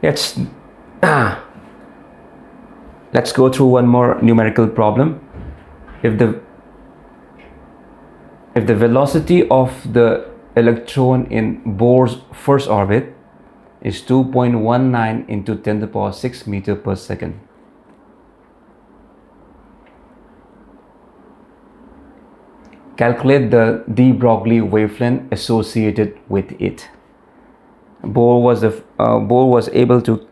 Let's let's go through one more numerical problem. If the velocity of the electron in Bohr's first orbit is 2.19 into 10 to the power 6 meter per second. Calculate the de-Broglie wavelength associated with it. Bohr was able to,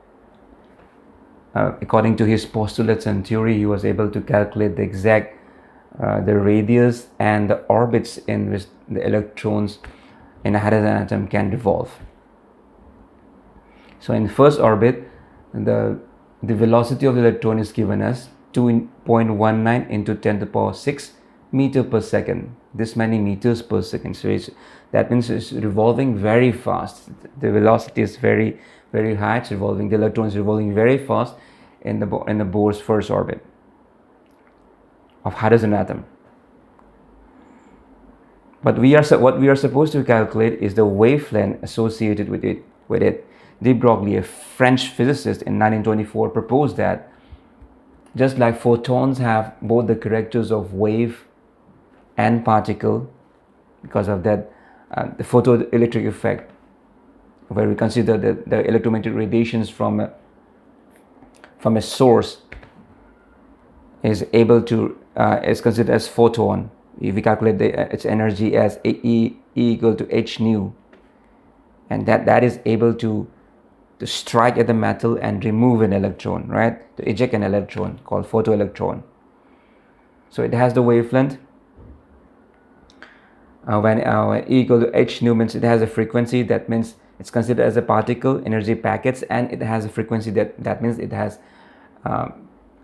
according to his postulates and theory, he was able to calculate the exact the radius and the orbits in which the electrons in a hydrogen atom can revolve. So in the first orbit, the velocity of the electron is given as 2.19 into 10 to the power 6 meter per second. This many meters per second. So that means it's revolving very fast. The velocity is very high. It's revolving. The electron is revolving very fast in the Bohr's first orbit of hydrogen atom. But what we are supposed to calculate is the wavelength associated with it. De Broglie, a French physicist in 1924, proposed that just like photons have both the characters of wave and particle, because of that the photoelectric effect, where we consider the electromagnetic radiations from a source is able to is considered as photon. If we calculate its energy as E equal to h nu, and that is able to strike at the metal and remove an electron, right? To eject an electron called photoelectron. So it has the wavelength. When E equal to h nu means it has a frequency, that means it's considered as a particle energy packets, and it has a frequency that means it has a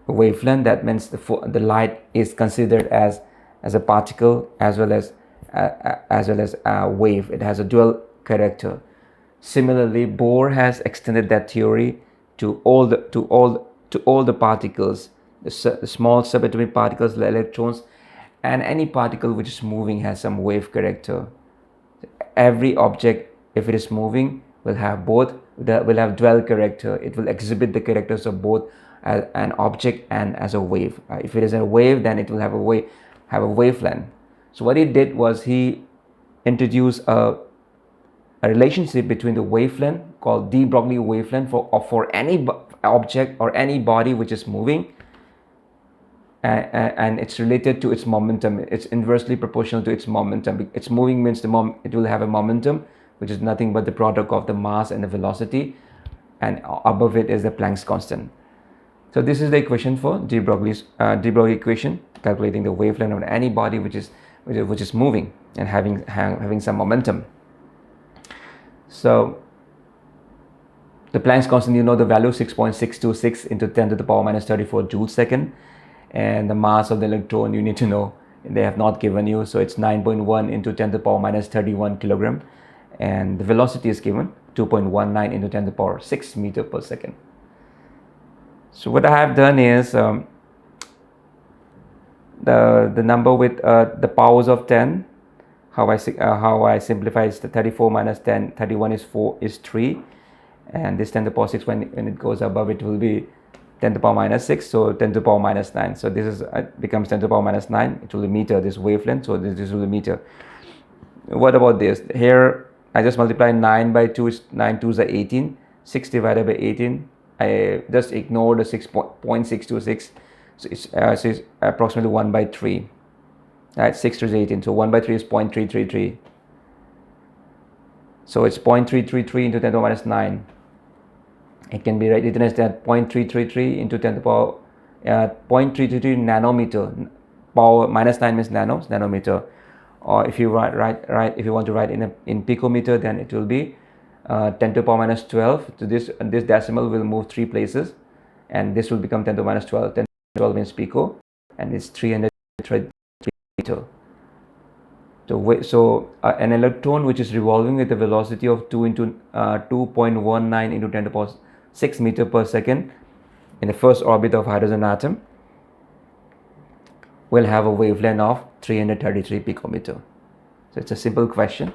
wavelength, that means the light is considered as a particle as well as a wave. It has a dual character. Similarly, Bohr has extended that theory to all the particles, the small subatomic particles, the electrons, and any particle which is moving has some wave character. Every object, if it is moving, will have dual character. It will exhibit the characters of both as an object and as a wave. If it is a wave, then it will have a wavelength. So what he did was he introduced a relationship between the wavelength called de Broglie wavelength for any object or any body which is moving, and it's related to its momentum. It's inversely proportional to its momentum. It's moving means it will have a momentum, which is nothing but the product of the mass and the velocity, and above it is the Planck's constant. So this is the equation for de Broglie equation, calculating the wavelength of any body which is moving and having some momentum. So the Planck's constant, you know the value, 6.626 into 10 to the power minus 34 joules second, and the mass of the electron you need to know, they have not given you, so it's 9.1 into 10 to the power minus 31 kilogram, and the velocity is given 2.19 into 10 to the power 6 meter per second. So what I have done is the number with the powers of 10. How I simplify is the 34 minus 10. 31 is 3, and this 10 to the power 6, when it goes above, it will be 10 to the power minus 6, so 10 to the power minus 9. So this is becomes 10 to the power minus 9. It will be meter, this wavelength, so this will be meter. What about this? Here I just multiply 9 by 2, 9 2s are 18. 6 divided by 18, I just ignore the 6.626, so it's approximately 1 by 3. Right, 6 to 18, so 1 by 3 is 0.333. So it's 0.333 into 10 to the power minus 9. It can be written as that 0.333 into 10 to the power 0.333 nanometer. Power minus 9 means nanometer. Or if you if you want to write in picometer, then it will be 10 to the power minus 12. So this decimal will move 3 places, and this will become 10 to the minus 12. 10 to the 12 means pico, and it's 300 meter. So an electron which is revolving with a velocity of 2.19 into 10 to the power 6 meter per second in the first orbit of hydrogen atom will have a wavelength of 333 picometer. So it's a simple question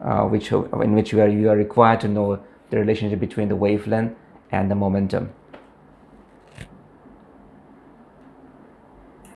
in which you are required to know the relationship between the wavelength and the momentum.